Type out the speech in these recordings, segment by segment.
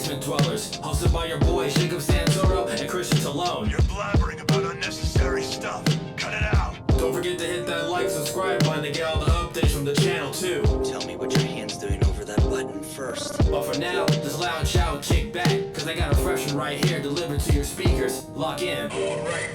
Basement Dwellers, hosted by your boys Jacob Santoro and Christian Talone. You're blabbering about unnecessary stuff. Cut it out. Don't forget to hit that like, subscribe button to get all the updates from the channel too. Tell me what your hand's doing over that button first. But for now, just loud shout and kick back, cause I got a fresh one right here delivered to your speakers. Lock in. Alright.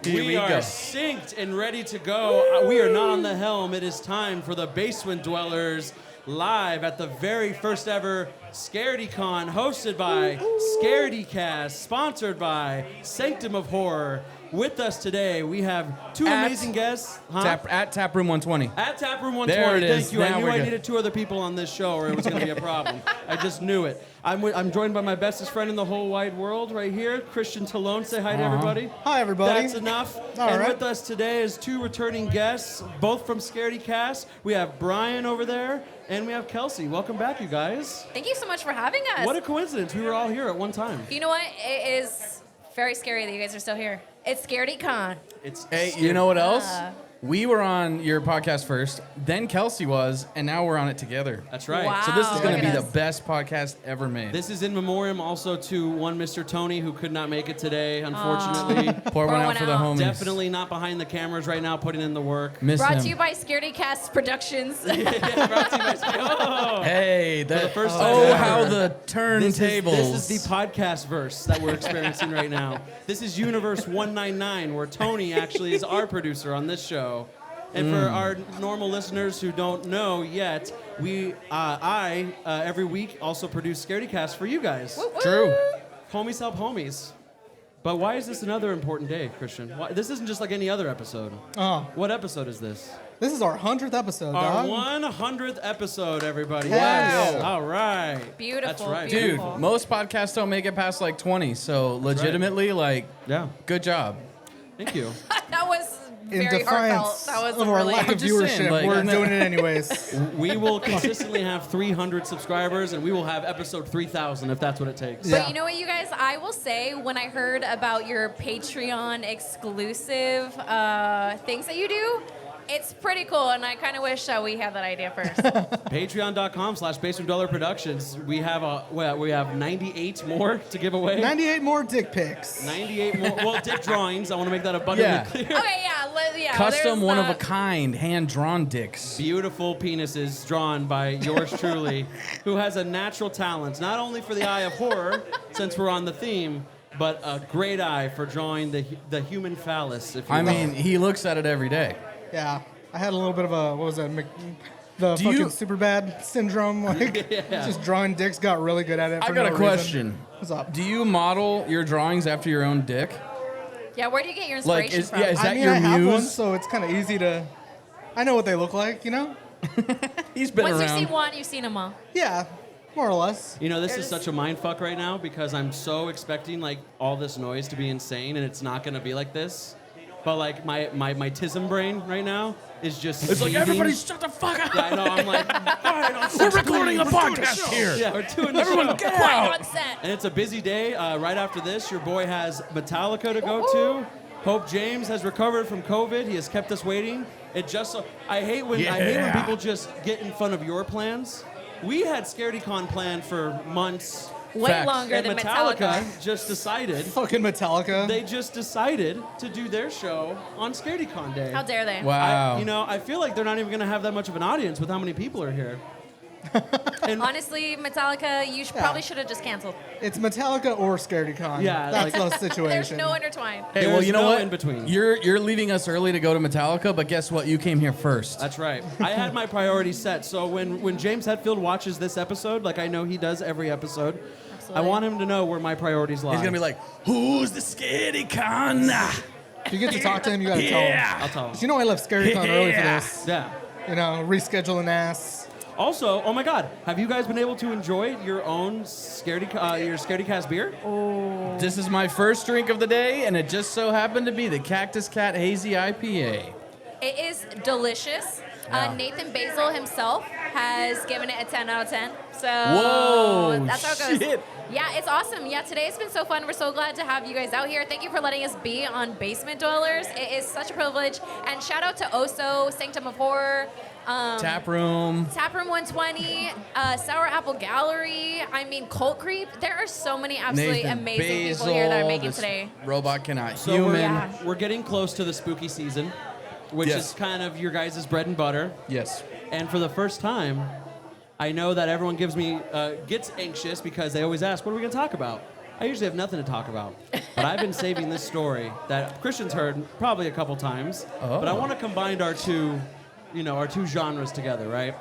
We are synced and ready to go. We are not on the helm. It is time for the Basement Dwellers live at the very first ever SCARDEYCON, hosted by SCARDEYCast, sponsored by Sanctum of Horror. With us today, we have two amazing guests. At Taproom 120. At Taproom 120. There it is. Thank you. Now I knew we're I good. needed two other people on this show or it was going to be a problem. I just knew it. I'm joined by my bestest friend in the whole wide world right here, Christian Talone. Say hi to everybody. Hi, everybody. That's enough. All and right. with us today is two returning guests, both from SCARDEYCast. We have Brian over there, and we have Kelsey. Welcome back, you guys. Thank you so much for having us. What a coincidence. We were all here at one time. You know what? It is very scary that you guys are still here. It's SCARDEYCon. Hey, you know what else? We were on your podcast first, then Kelsey was, and now we're on it together. That's right. Wow. So this is going Look to be at the us. best podcast ever made. This is in memoriam also to one Mr. Tony who could not make it today, unfortunately. Pour one out for the homies. Definitely not behind the cammers right now, putting in the work. Miss Brought him. to you by SCARDEYCast Productions. Brought to you by Oh. Hey, that, the first time oh, ever. how the turntables. This is the podcast verse that we're experiencing right now. This is Universe 199, where Tony actually is our producer on this show. And for our normal listeners who don't know yet, I every week also produce SCARDEYCast for you guys. Woo, woo. True. Homies help homies. But why is this another important day, Christian? Why, this isn't just like any other episode. What episode is this? This is our 100th episode, Our dog. 100th episode, everybody. Yes. Yes. All right. Beautiful. That's right. Dude, Beautiful. most podcasts don't make it past like 20, so legitimately, like, Yeah. good job. Thank you. That was In very heartfelt. defiance That was of our really lack of I'm just saying, viewership, like, we're I'm not- doing it anyways. We will consistently have 300 subscribers, and we will have episode 3,000 if that's what it takes. Yeah. But you know what, you guys? I will say, when I heard about your Patreon exclusive things that you do, it's pretty cool, and I kind of wish we had that idea first. Patreon.com/BasementDollarProductions. We have 98 more to give away. 98 more dick pics. 98 more. Well, dick drawings. I want to make that abundantly Yeah. clear. Okay, yeah. Custom, there's one of a that. kind, hand-drawn dicks. Beautiful penises drawn by yours truly, who has a natural talent, not only for the eye of horror, since we're on the theme, but a great eye for drawing the human phallus, if you I will. mean, he looks at it every day. Yeah. I had a little bit of a, what was that, the Do fucking you- super bad syndrome. Like, Yeah. just drawing dicks, got really good at it for I got no a reason. question. What's up? Do you model your drawings after your own dick? Yeah, where do you get your Like, inspiration is- from? yeah, is I that mean, your I have one, muse? so it's kind of easy to, I know what they look like, you know? He's been Once around. you've seen one, you've seen them all. Yeah, more or less. You know, this is There's- such a mind fuck right now because I'm so expecting like all this noise to be insane, and it's not gonna be like this. But like my tism brain right now is just. It's like, seething. everybody shut the fuck up. Yeah, I know. I'm like, We're recording a podcast here. yeah, we're doing the Everyone show. get Quiet out. on set. And it's a busy day. Right after this, your boy has Metallica to go to. Hope James has recovered from COVID. He has kept us waiting. It just so I hate when people just get in front of your plans. We had SCARDEYCON planned for months. Way Facts. longer And than Metallica Metallica. just decided. Fucking Metallica. They just decided to do their show on SCARDEYCON Day. How dare they? Wow. I feel like they're not even going to have that much of an audience with how many people are here. And Honestly, Metallica, you probably should have just canceled. It's Metallica or SCARDEYCon. Yeah, That's like- the situation. There's no intertwine. Hey, well, There's you know no what? in between. You're leaving us early to go to Metallica, but guess what? You came here first. that's right. I had my priorities set. So when James Hetfield watches this episode, like I know he does every episode, I want him to know where my priorities lie. He's gonna be like, "Who's the SCARDEYCon?" If you get to talk to him, you gotta tell him. I'll tell him. 'Cause you know I left SCARDEYCon early for this. Yeah. You know, rescheduling ass. Also, oh my God, have you guys been able to enjoy your own your SCARDEYCast beer? This is my first drink of the day, and it just so happened to be the Cactus Cat Hazy IPA. It is delicious. Nathan Basil himself has given it a 10 out of 10. So Whoa, that's how it goes. shit. Yeah, it's awesome. Yeah, today's been so fun. We're so glad to have you guys out here. Thank you for letting us be on Basement Dwellers. It is such a privilege. And shout out to Oso, Sanctum of Horror, Taproom. Taproom 120, Sour Apple Gallery. I mean, Cult Creep. There are so many absolutely Nathan amazing Basil, people here that are making this today. Robot cannot So human. Yeah. we're getting close to the spooky season, which Yes. is kind of your guys' bread and butter. Yes. And for the first time, I know that everyone gets anxious because they always ask, what are we going to talk about? I usually have nothing to talk about. But I've been saving this story that Christian's heard probably a couple times. But I want to combine our two genres together, right?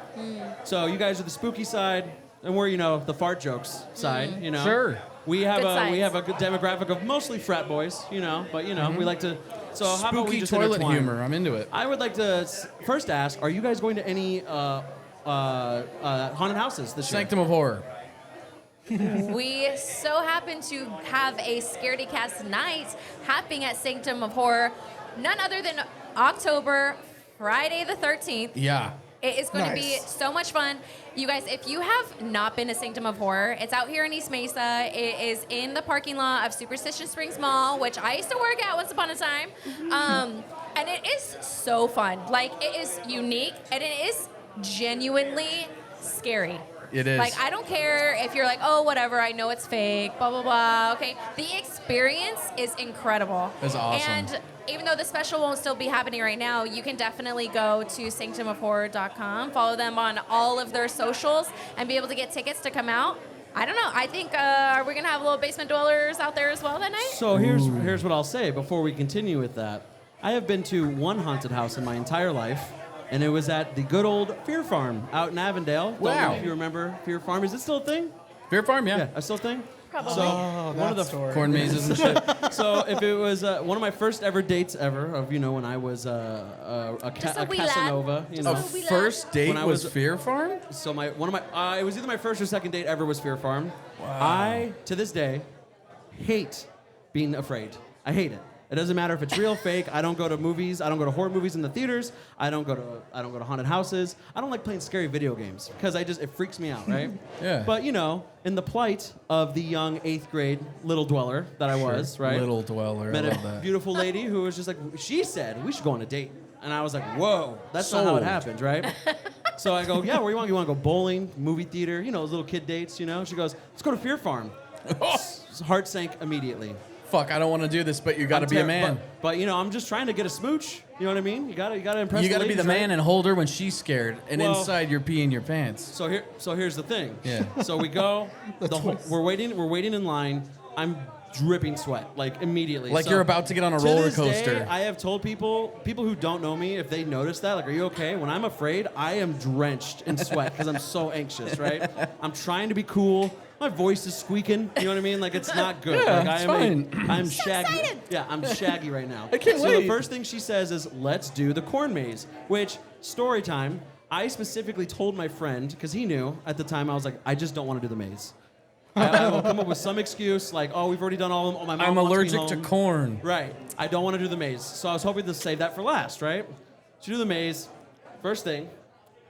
So you guys are the spooky side, and we're, the fart jokes side, Sure. We have Good we sides. have a good demographic of mostly frat boys, but we like to. So how about we Spooky just toilet intertwine? humor. I'm into it. I would like to first ask: are you guys going to any haunted houses this year? Sanctum of Horror. We so happen to have a Scaredy Cast night happening at Sanctum of Horror, none other than October, Friday the 13th. Yeah. It is going to be Nice. so much fun. You guys, if you have not been to Sanctum of Horror, it's out here in East Mesa. It is in the parking lot of Superstition Springs Mall, which I used to work at once upon a time. And it is so fun. Like, it is unique, and it is genuinely scary. It is. Like, I don't care if you're like, oh, whatever, I know it's fake, blah, blah, blah. Okay. The experience is incredible. That's awesome. And even though the special won't still be happening right now, you can definitely go to sanctumofhorror.com, follow them on all of their socials, and be able to get tickets to come out. I don't know. I think, are we going to have little basement dwellers out there as well that night? So here's what I'll say before we continue with that. I have been to one haunted house in my entire life, and it was at the good old Fear Farm out in Avondale. Don't know Wow. if you remember Fear Farm. Is it still a thing? Fear Farm, yeah. Yeah, a still a thing? Probably. So one of the story. Corn mazes and shit. So if it was one of my first ever dates ever of when I was a Just a wee lad. Casanova, Just know. a wee lad. First date When I was was- Fear Farm? So it was either my first or second date ever was Fear Farm. Wow. I to this day hate being afraid. I hate it. It doesn't matter if it's real, fake. I don't go to movies. I don't go to horror movies in the theaters. I don't go to haunted houses. I don't like playing scary video games because it freaks me out, right? Yeah. But in the plight of the young 8th grade little dweller that I was, right? Little dweller. Met I love a that. beautiful lady who was just like, she said, we should go on a date. And I was like, whoa, that's not how it Sold. happens, right? So I go, yeah, where you want? You want to go bowling, movie theater, those little kid dates, She goes, let's go to Fear Farm. Heart sank immediately. Fuck, I don't want to do this, but you got to be a man. But I'm just trying to get a smooch. You know what I mean? You gotta impress. You got to be ladies, the man right? and hold her when she's scared, and Well- inside you're peeing your pants. So here's the thing. Yeah. So we go. We're waiting in line. I'm dripping sweat like immediately. Like So, you're about to get on a to roller this day, coaster. I have told people who don't know me, if they notice that, like, are you okay? When I'm afraid, I am drenched in sweat because I'm so anxious, right? I'm trying to be cool. My voice is squeaking. You know what I mean? Like, it's not good. Yeah, like, it's fine. I'm shaggy. Yeah, I'm shaggy right now. I can't so wait. the first thing she says is, let's do the corn maze, which, story time, I specifically told my friend, because he knew at the time, I was like, I just don't want to do the maze. I will come up with some excuse like, oh, we've already done all of them. Oh, my mom I'm wants me allergic to home. corn. Right. I don't want to do the maze. So I was hoping to save that for last, right? To do the maze, first thing,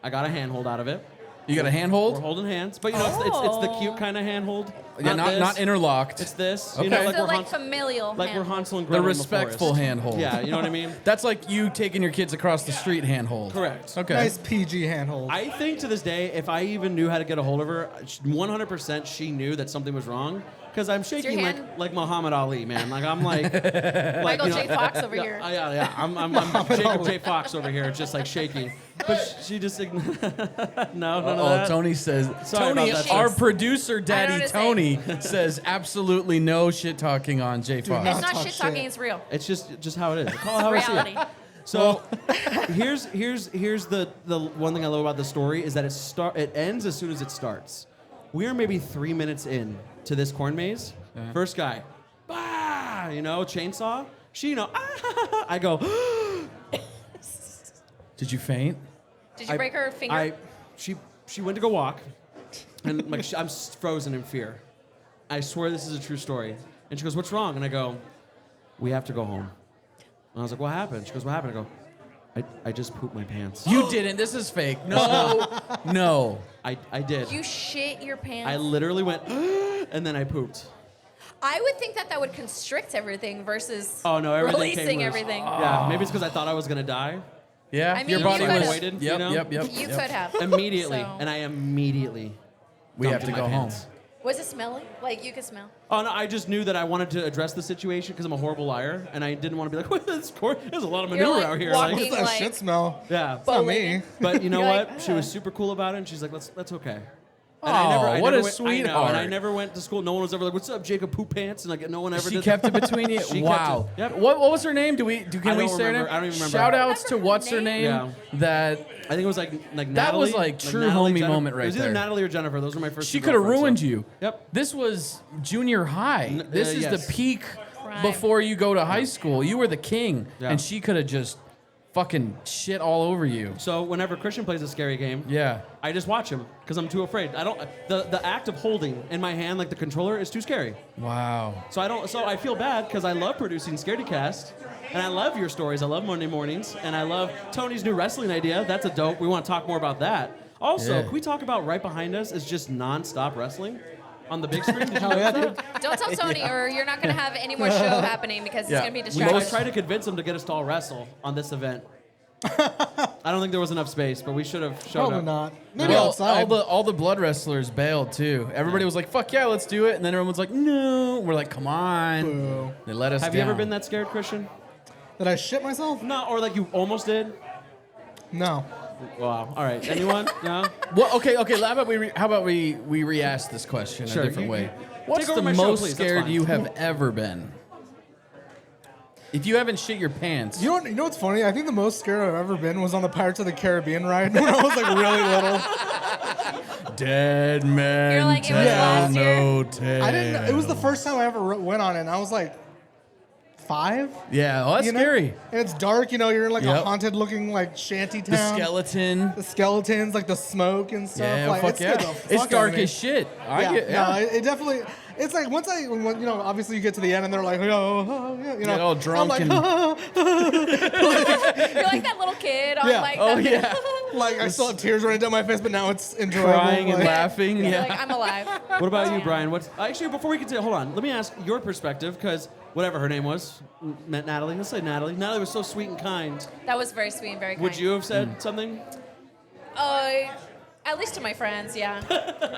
I got a handhold out of it. You got a We're handhold? holding hands, but it's the cute kind of handhold. Yeah, this. not interlocked. It's this. Okay. Like So we're like Hansel, familial. like we're hand. Hansel and the Gretel in respectful forest. handhold. Yeah, you know what I mean? That's like you taking your kids across the street handhold. Correct. Okay. Nice PG handhold. I think to this day, if I even knew how to get a hold of her, 100% she knew that something was wrong. Because I'm shaking hand- like Muhammad Ali, man. Like I'm like Michael J. Fox over here. Yeah. I'm Jacob J. Fox over here, just like shaking. But she just no, none of Oh, that. Tony says. Sorry Tony, about that, our sis. producer I know daddy what to say. Tony says absolutely no shit talking on J Fox. It's not Talk shit talking, shit. it's real. It's just how it is. Call it how I see Reality. it. So here's the one thing I love about the story is that it ends as soon as it starts. We're maybe 3 minutes in to this corn maze. First guy, bah, chainsaw. She, ah, I go. Did you faint? Did you break her finger? She went to go walk, and like I'm frozen in fear. I swear this is a true story. And she goes, "What's wrong?" And I go, "We have to go home." And I was like, "What happened?" She goes, "What happened?" I go, I just pooped my pants. You didn't. This is fake. No. No. I did. You shit your pants. I literally went, and then I pooped. I would think that would constrict everything versus Oh no, everything releasing came loose. everything. Yeah, maybe it's because I thought I was gonna die. Yeah. I mean, your you body could've. was. Waited, Yep. you know? Yep. Yep. You yep. could have. Immediately, So- and I immediately. We have dumped to in my go home. pants. Was it smelly? Like you could smell? Oh no, I just knew that I wanted to address the situation because I'm a horrible liar, and I didn't want to be like, there's a lot of You're, manure like, out here. walking- Like, What's that like- shit smell? yeah. It's not me. But you know You're what? like, She was "Ugh." super cool about it, and she's like, that's okay. And Oh, what a went, I know, and I sweetheart. never went to school. No one was ever like, "What's up, Jacob? Poop pants?" And like, no one ever She did. kept it between you. She kept Wow. it. Yep. What was her name? Can we I say don't her remember. name? I don't even remember. Shout outs to Remember her what's her name? name? Yeah. That I think it was like Natalie. That was, like, true Natalie, homie Jennifer. moment right It was either there. Natalie or Jennifer. Those were my first. she two could have girlfriends, ruined so- you. Yep. This was junior high. This is yes. the peak Prime. before you go to high school. You were the king, Yeah. and she could have just fucking shit all over you. So whenever Christian plays a scary game, Yeah. I just watch him because I'm too afraid. I don't. The act of holding in my hand like the controller is too scary. Wow. So I don't. So I feel bad because I love producing ScaredyCast, and I love your stories. I love Monday mornings, and I love Tony's new wrestling idea. That's a dope. We want to talk more about that. Also, Yeah. can we talk about right behind us is just non-stop wrestling on the big screen? Did you Hell know yeah, that? dude. Don't tell Tony, or you're not going to have any more show happening because it's Yeah. going to be We always distracting. try to convince him to get us to all wrestle on this event. I don't think there was enough space, but we should have showed Probably up. not. Maybe Well, outside. all the blood wrestlers bailed too. Everybody was like, "Fuck yeah, let's do it," and then everyone was like, "No." We're like, "Come on." Boo. They let us Have down. you ever been that scared, Christian? Did I shit myself? No, or like you almost did? No. Wow. All right. Anyone? No. Well, okay. How about we re-ask this question Sure, a different you- way? What's take over the my show, most please, that's scared fine. you have ever been? If you haven't shit your pants, You know what's funny? I think the most scared I've ever been was on the Pirates of the Caribbean ride when I was like really little. dead man. You're like, it was last year. I didn't. It was the first time I ever went on it. And I was like 5. Yeah, well, that's you know? scary. And it's dark. You know, you're in like a Yep. haunted looking like shanty The town. skeleton. The skeletons, like the smoke and stuff. Yeah, like, fuck it scared yeah. the fuck It's out of dark me. as shit. Yeah, yeah. no, it definitely. It's like when you know, obviously you get to the end and they're like, oh, yeah, you know, Get all drunk I'm and- like, You're like that little kid on Yeah. like Oh that- yeah. like I still have tears running down my face, but now it's enjoyable. Crying and like- laughing. You're Yeah. like, I'm alive. What about you, Brian? What's actually before we continue? Hold on. Let me ask your perspective, because whatever her name was, Natalie. Let's say Natalie. Natalie was so sweet and kind. That was very sweet and very kind. Would you have said something? At least to my friends, yeah.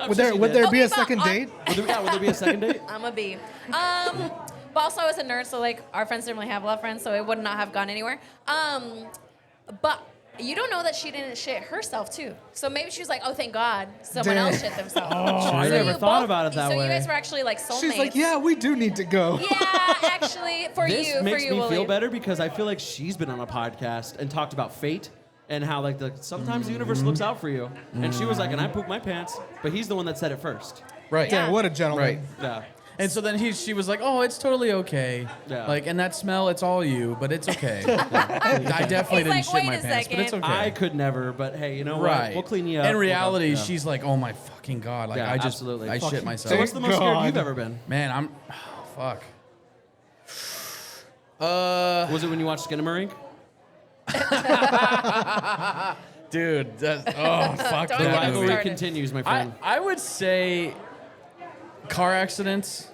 Would there be Okay, a second but, date? Would there be a second date? I'm a B. But also I was a nerd, so like our friends didn't really have a lot of friends, so it would not have gone anywhere. But you don't know that she didn't shit herself too. So maybe she was like, oh, thank God, someone Damn. else shit themselves. I So never you thought both- about it that so way. you guys were actually like soulmates. She's like, yeah, we do need to go. Yeah, actually, for This you, makes me Willie. feel better because I feel like she's been on a podcast and talked about fate and how like sometimes the universe looks out for you. And she was like, and I pooped my pants, but he's the one that said it first. Right. Yeah. Damn, what a gentleman. Right. Yeah. And so then she was like, "Oh, it's totally okay. Yeah. Like, and that smell, it's all you, but it's okay. I definitely He's didn't like, shit "Wait my a pants, but it's second." okay." I could never, but hey, you know right. what? We'll clean you up. In We'll go. reality, Yeah. she's like, "Oh my fucking god! Like, Yeah, I just, absolutely. I shit Fucking myself." So what's the most scared God. you've ever been? Man, I'm, fuck. Was it when you watched Skinamarink? Dude, that's, oh fuck Don't The get that me rivalry movie. started. continues, my I, friend. I would say car accidents.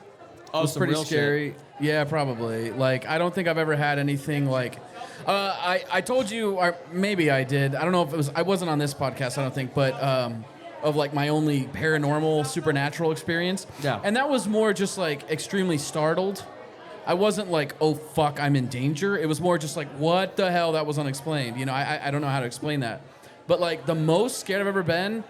Oh, was some pretty real shit. scary. Yeah, probably. Like, I don't think I've ever had anything like. I told you, or maybe I did. I don't know if it was. I wasn't on this podcast. I don't think, but of like my only paranormal, supernatural experience. Yeah. And that was more just like extremely startled. I wasn't like, oh fuck, I'm in danger. It was more just like, what the hell? That was unexplained. You know, I don't know how to explain that. But like the most scared I've ever been.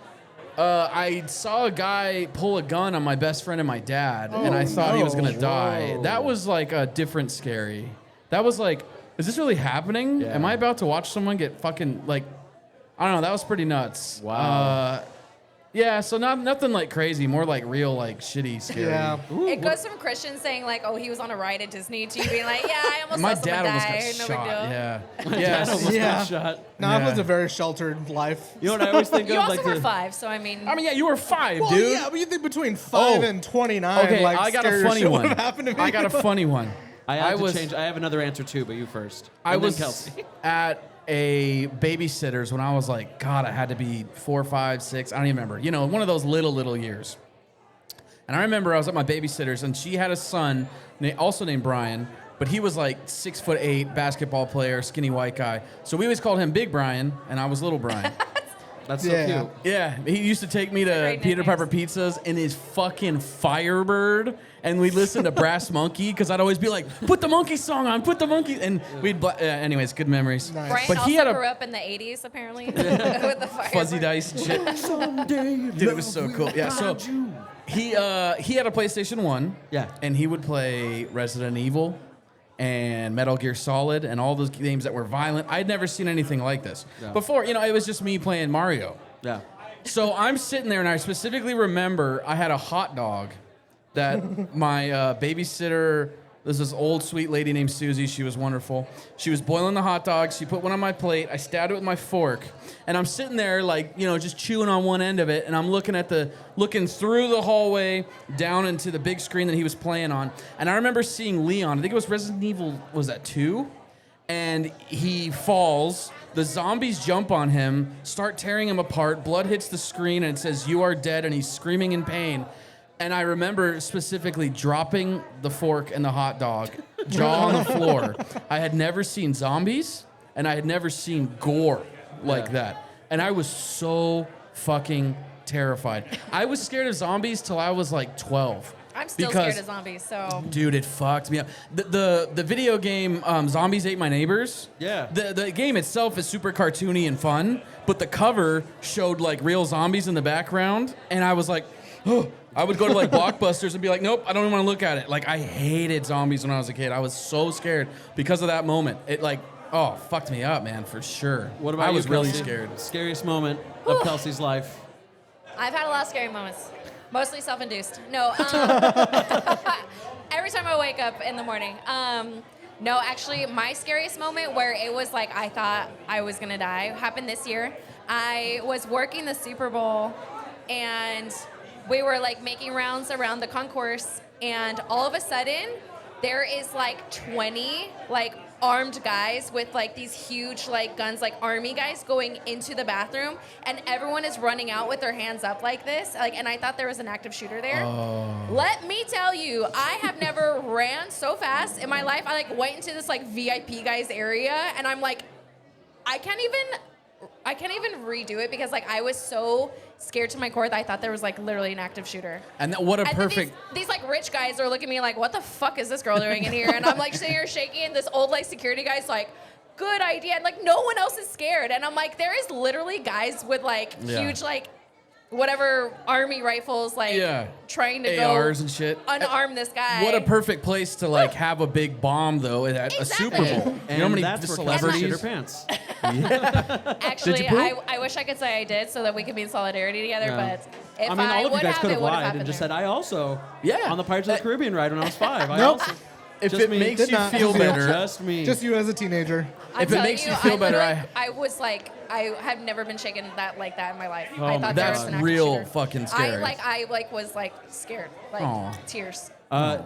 I saw a guy pull a gun on my best friend and my dad, and I thought he was gonna die. That was like a different scary. That was like, is this really happening? Yeah. Am I about to watch someone get fucking like? I don't know. That was pretty nuts. Wow. Yeah. So nothing like crazy. More like real like shitty scary. Yeah. It goes from Christian saying like, "Oh, he was on a ride at Disney," to you being like, "Yeah, I almost My saw dad someone almost die. got No big shot. deal." Yeah. Dad Yes. almost Yeah. got shot. No, I've Yeah. lived a very sheltered life. You know what I always think You of? also Like were the, 5, so I mean, I mean, yeah, you were 5, Well, dude. yeah, but you think between 5 Oh. and 29, Okay, like, I got a scarier funny shit one. would've happened to me. I got a funny one. I have was to change. I have another answer too, but you first. I And then was Kelsey. at a babysitter's when I was like, God, I had to be 4, 5, 6. I don't even remember. You know, one of those little years. And I remember I was at my babysitter's, and she had a son, also named Brian, but he was like 6'8", basketball player, skinny white guy. So we always called him Big Brian, and I was Little Brian. That's so Yeah. cute. Yeah, he used to take me to Great Peter nicknames. Pepper Pizzas in his fucking Firebird, and we'd listen to Brass Monkey, because I'd always be like, put the monkey song on, put the monkey, and we'd, anyways, good memories. Nice. Brian But also he had grew a up in the 80s, apparently, with the fire. fuzzy dice and shit. Dude, it was so cool. Yeah, so he had a PlayStation 1, Yeah. and he would play Resident Evil and Metal Gear Solid and all those games that were violent. I'd never seen anything like this. Yeah. Before, you know, it was just me playing Mario. Yeah. So I'm sitting there, and I specifically remember I had a hot dog that my babysitter, there's this old sweet lady named Susie. She was wonderful. She was boiling the hot dog. She put one on my plate. I stabbed it with my fork, and I'm sitting there like, you know, just chewing on one end of it, and I'm looking through the hallway down into the big screen that he was playing on. And I remember seeing Leon. I think it was Resident Evil. Was that 2? And he falls. The zombies jump on him, start tearing him apart. Blood hits the screen, and it says, "You are dead," and he's screaming in pain. And I remember specifically dropping the fork and the hot dog, jaw on the floor. I had never seen zombies, and I had never seen gore like that. And I was so fucking terrified. I was scared of zombies till I was like 12. I'm still because- scared of zombies, so. Dude, it fucked me up. The video game Zombies Ate My Neighbors. Yeah. The game itself is super cartoony and fun, but the cover showed like real zombies in the background, and I was like, oh. I would go to like Blockbusters and be like, nope, I don't even want to look at it. Like, I hated zombies when I was a kid. I was so scared because of that moment. It like, fucked me up, man, for sure. What about I you, was really Kelsey? scared. Scariest moment of Kelsey's life. I've had a lot of scary moments, mostly self-induced. No, every time I wake up in the morning. No, actually, my scariest moment where it was like I thought I was gonna die happened this year. I was working the Super Bowl, and we were like making rounds around the concourse, and all of a sudden, there is like 20 like armed guys with like these huge like guns, like army guys, going into the bathroom, and everyone is running out with their hands up like this, like, and I thought there was an active shooter there. Let me tell you, I have never ran so fast in my life. I like went into this like VIP guys area, and I'm like, I can't even redo it because like I was so scared to my core that I thought there was like literally an active shooter. And what a And then perfect. these like rich guys are looking at me like, what the fuck is this girl doing in here? And I'm like sitting here shaking, and this old like security guy's like, good idea. And like no one else is scared. And I'm like, there is literally guys with like huge like whatever army rifles like trying to ARs and shit. unarm this guy. What a perfect place to like have a big bomb though at a Super Exactly. Bowl. And You know how many that's where Kelsey shit her celebrities? pants. Actually, Did you poop? I wish I could say I did so that we could be in solidarity together, Yeah. but if I mean, all of you would guys have, could it have would have lied and happened just there. said, I also, Yeah. on the Pirates of the Caribbean ride when I was 5. I Nope. also, If just it me. makes Did you not. feel Just you. better, just me. Just you as a teenager. I'm If it telling makes you feel better, I was like, I have never been shaken like that in my life. Oh I my thought there that's was an active real shooter. fucking scary. I was like scared, like Aw. tears.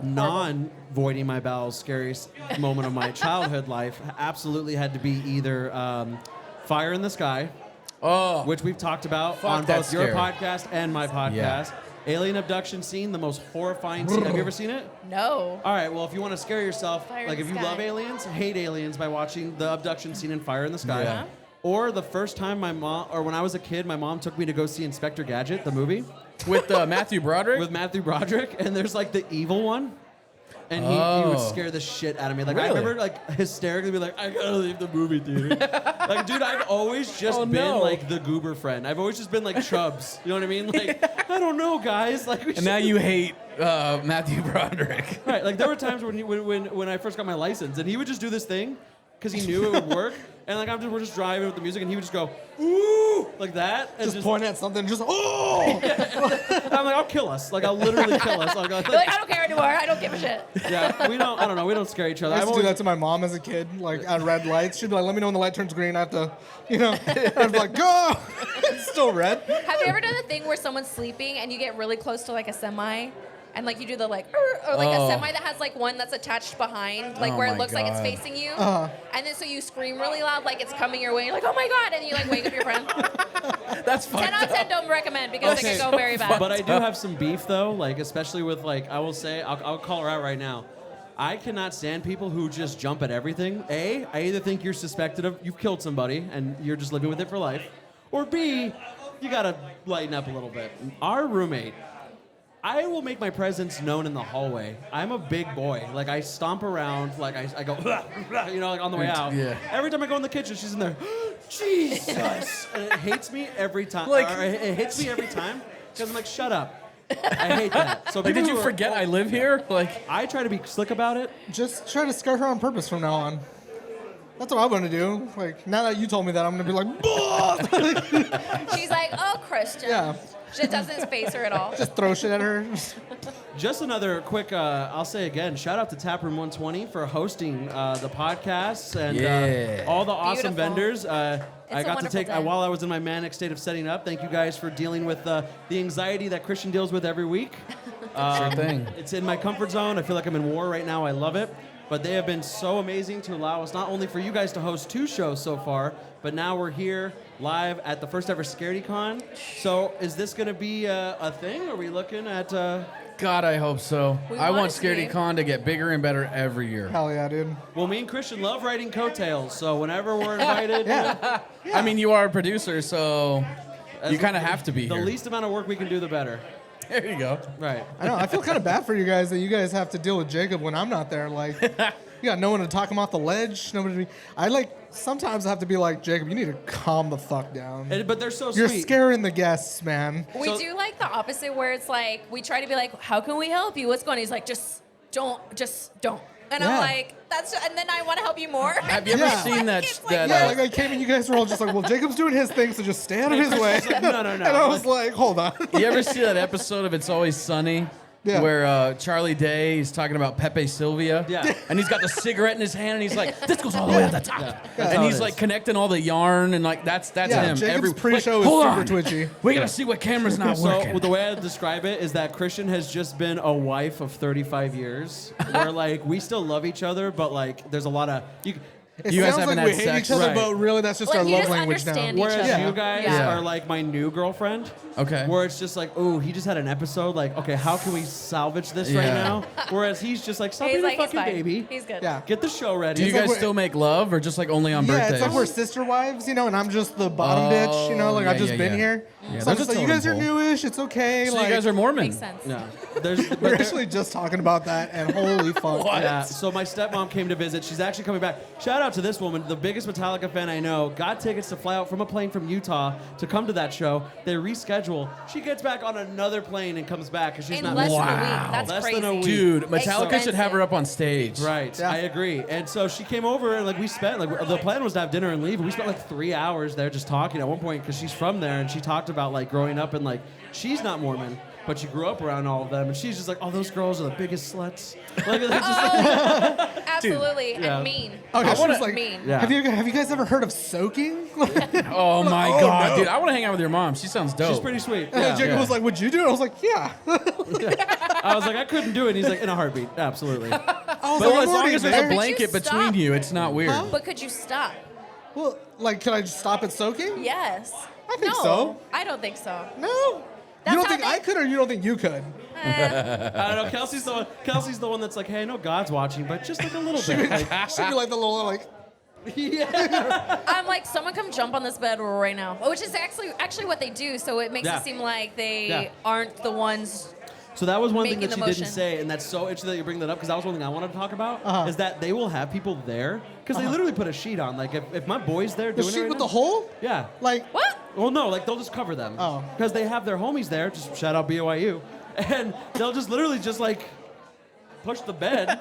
Non-voiding my bowels, scariest moment of my childhood life absolutely had to be either Fire in the Sky, which we've talked about Fuck, on that's both your scary. podcast and my podcast. Alien abduction scene, the most horrifying scene. Have you ever seen it? No. All right, well, if you want to scare yourself, Fire in like the if you Sky. love aliens, hate aliens by watching the abduction scene in Fire in the Sky. Yeah. Or the first time my mom, or when I was a kid, my mom took me to go see Inspector Gadget, the movie, with Matthew Broderick. with Matthew Broderick, and there's like the evil one. And he would scare the shit out of me. Like I Really? remember like hysterically be like, I gotta leave the movie theater. Like, dude, I've always just been no. like the goober friend. I've always just been like Chubbs. You know what I mean? Like, I don't know, guys. Like, we and now should- you hate Matthew Broderick. Right, like there were times when I first got my license, and he would just do this thing because he knew it would work, and like we're just driving with the music, and he would just go ooh like that, and Just point at something, just oh! I'm like, I'll kill us, like I'll literally kill us. You're like, I don't care anymore. I don't give a shit. yeah, we don't. I don't know. We don't scare each other. I used to do always- that to my mom as a kid, like at red lights. She'd be like, "Let me know when the light turns green." I have to, I'd be like, "Go!" It's still red. Have you ever done the thing where someone's sleeping and you get really close to like a semi? and like you do the like, or like a semi that has like one that's attached behind, like where it looks like it's facing you, and then so you scream really loud like it's coming your way. You're like, oh my god, and you like wake up your friend. That's fucked 10 out of 10 don't recommend because it can go very bad. But I do have some beef though, like especially with like I will say I'll call her out right now. I cannot stand people who just jump at everything. A, I either think you're suspected of you've killed somebody and you're just living with it for life, or B, you gotta lighten up a little bit. Our roommate, I will make my presence known in the hallway. I'm a big boy. Like I stomp around, like I go, you know, like on the way out. Yeah. Every time I go in the kitchen, she's in there. Jesus, and it hates me every time. Like- Or it hits me every time because I'm like, shut up. I hate that. So Like, people did you who are- forget I live here? Like, I try to be slick about it. Just try to scare her on purpose from now on. That's what I'm gonna do. Like now that you told me that, I'm gonna be like, She's like, oh, Christian. yeah, She doesn't face her at all. just throw shit at her. Just another quick, I'll say again, shout out to Taproom 120 for hosting the podcasts and Yeah. all the awesome Beautiful. vendors. I a got to wonderful take, day. while I was in my manic state of setting up, thank you guys for dealing with the anxiety that Christian deals with every week. sure thing. It's in my comfort zone. I feel like I'm in war right now. I love it. But they have been so amazing to allow us not only for you guys to host 2 shows so far, but now we're here live at the first ever SCARDEYCON. So is this going to be a thing? Are we looking at... God, I hope so. We I want want it to be. SCARDEYCON to get bigger and better every year. Hell yeah, dude. Well, me and Christian love writing coattails, so whenever we're invited... I mean, you are a producer, so you kind of have to be The here. least amount of work we can do, the better. There you go. Right. I know. I feel kind of bad for you guys that you guys have to deal with Jacob when I'm not there. Like, you got no one to talk him off the ledge. Nobody. I like sometimes I have to be like, Jacob, you need to calm the fuck down. But they're so You're sweet. scaring the guests, man. We So- do like the opposite where it's like, we try to be like, how can we help you? What's going on? He's like, just don't. And Yeah. I'm like, and then I want to help you more. Have you ever Yeah. seen that? It's like- that Yeah, like I came and you guys were all just like, well, Jacob's doing his thing, so just stay out of his way. No. And I was like, hold on. you ever see that episode of It's Always Sunny? Yeah. Where Charlie Day is talking about Pepe Sylvia. Yeah. And he's got the cigarette in his hand and he's like, this goes all the way to the top. That's And how it he's is. like connecting all the yarn and like that's Yeah, him. Jacob's Like, pre-show is hold super on. twitchy. We gotta see what camera's not So working. the way I describe it is that Christian has just been a wife of 35 years, where like we still love each other, but like there's a lot of It You guys sounds haven't like we had hate sex, each other, right. but really that's just Like, our you love just language now. understand each Whereas other. you guys Yeah. are like my new girlfriend. Okay. Where it's just like, ooh, he just had an episode. Like, okay, how can we salvage this right Yeah. now? Whereas he's just like, stop He's being like, a he's fucking fine. baby. He's good. Yeah. Get the show ready. Do you It's like guys we're- still make love or just like only on Yeah, birthdays? it's like we're sister wives, you know, and I'm just the bottom bitch, you know, like yeah, I've just yeah, been yeah. here. Yeah, So I'm there's just a like, you totem guys are pole. newish, it's okay. So like, you guys are Mormon. Makes sense. No, there's. but we're there- actually just talking about that, and holy fuck. Yeah, so my stepmom came to visit. She's actually coming back. Shout out to this woman, the biggest Metallica fan I know. Got tickets to fly out from a plane from Utah to come to that show. They reschedule. She gets back on another plane and comes back because she's In not less missing than a it. week. That's Less crazy. than a week. Dude, Metallica should Expensive. have her up on stage. Right, Yeah. I agree. And so she came over and like we spent like the plan was to have dinner and leave. And we spent like 3 hours there just talking at one point because she's from there and she talked about like growing up and like she's not Mormon. But she grew up around all of them, and she's just like, "Oh, those girls are the biggest sluts." Like, it's just, Absolutely. yeah. And mean. Oh, yeah, she was like, mean. Yeah. have you guys ever heard of soaking? Oh my Oh, god, no. dude! I want to hang out with your mom. She sounds dope. she's pretty sweet. And Yeah. Jacob was like, would you do it? I was like, yeah. I was like, I couldn't do it. And he's like, in a heartbeat, absolutely. I was But like, as I'm long already as there's a there. blanket Could you between stop? you, it's not weird. But could you stop? Well, like, can I just stop at soaking? Yes. I think no, so. I don't think so. No. That's you don't how think they- I could, or you don't think you could? I don't know. Kelsey's the one that's like, hey, I know God's watching, but just like a little bit. Like, She'd be like the little, like, I'm like, someone come jump on this bed right now, which is actually what they do. So it makes Yeah. it seem like they Yeah. aren't the ones. so that was one thing Making that the you didn't motion. say, and that's so interesting that you bring that up because that was one thing I wanted to talk about. Is that they will have people there because they literally put a sheet on. Like if my boy's there the doing it sheet right with now- the hole? Yeah. Like, What? Well, no, like they'll just cover them. Oh. Because they have their homies there. Just shout out BYU, and they'll just literally just like push the bed.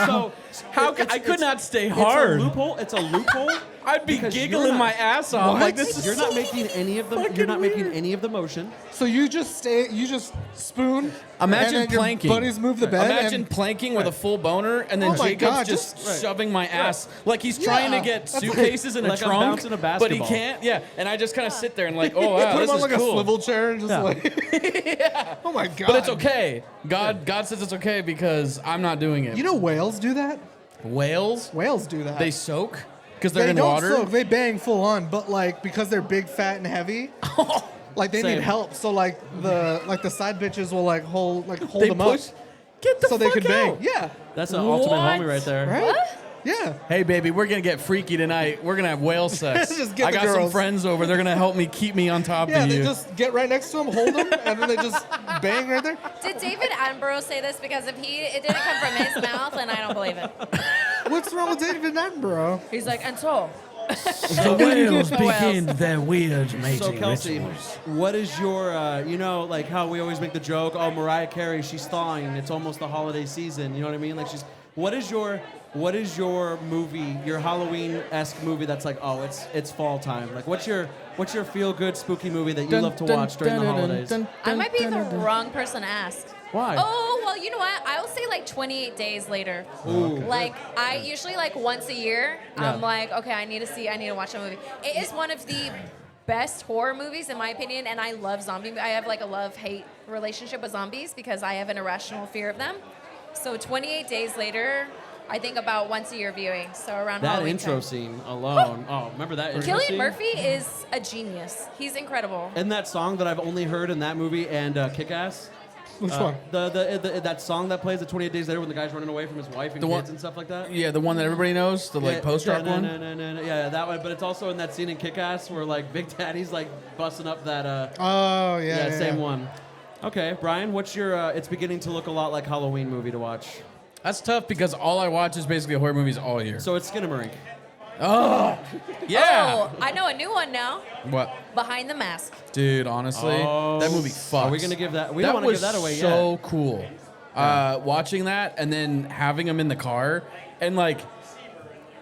So How it's- I could it's- not stay It's hard. a loophole. It's a loophole I'd be Because you're giggling not- my ass off. Like this is You're not making any of the. You're not making any of the motion. So you just spoon. Imagine and then planking. Your buddies move the bed. Imagine and planking with a full boner, and then Oh my Jacob's God, just just- shoving my ass like he's trying to get That's suitcases in a like I'm trunk, bouncing a but he basketball. can't. Yeah, and I just kind of sit there and like, oh wow, put this him on is like cool. a swivel chair and just Yeah. like. Oh my god. But it's okay. God says it's okay because I'm not doing it. You know whales do that. Whales, Whales do that. they soak because they're they in don't water. soak. They bang full on, but like because they're big, fat, and heavy. Like they Same. need help, so like the side bitches will like hold They them push. up Get the so fuck they can bang. out. Yeah, That's an ultimate What? homie right there. right. Yeah. Hey baby, we're gonna get freaky tonight. We're gonna have whale sex. Just get I the got some girls. friends over. They're gonna help me keep me on top Yeah, of they you. just get right next to him, hold him, and then they just bang right there. Did David Attenborough say this? Because if it didn't come from his mouth, then I don't believe it. What's wrong with David Attenborough? He's like, and so. The whales begin their weird mating So Kelsey, rituals. what is your, like how we always make the joke, oh, Mariah Carey, she's thawing. It's almost the holiday season. You know what I mean? Like what is your movie, your Halloween-esque movie that's like, oh, it's fall time? Like, what's your feel-good spooky movie that you love to watch during the holidays? I might be the wrong person to ask. Why? Oh, well, you know what? I'll say like 28 days later. Ooh. Like, I usually like once a year, I'm Yeah. like, okay, I need to watch a movie. It is one of the best horror movies, in my opinion, and I love zombie. I have like a love-hate relationship with zombies because I have an irrational fear of them. So 28 days later, I think about once a year viewing. So around That Halloween intro time. scene alone. Oh, remember that intro Cillian scene? Murphy is a genius. He's incredible. And that song that I've only heard in that movie and Kick-Ass. Which one? That song that plays the 28 Days Later when the guy's running away from his wife and The kids one- and stuff like that. Yeah, the one that everybody knows, the like post-rock one. No. Yeah, that one. But it's also in that scene in Kick-Ass where like Big Daddy's like busting up that. Oh yeah. Same one. Okay, Brian, what's your? It's beginning to look a lot like Halloween movie to watch. That's tough because all I watch is basically horror movies all year. So it's Skinamarink. Yeah. Oh, I know a new one now. What? Behind the Mask. Dude, honestly, that movie fucks. Are we gonna give that? We that don't want to was give that away so yet. cool. Watching that and then having him in the car and like,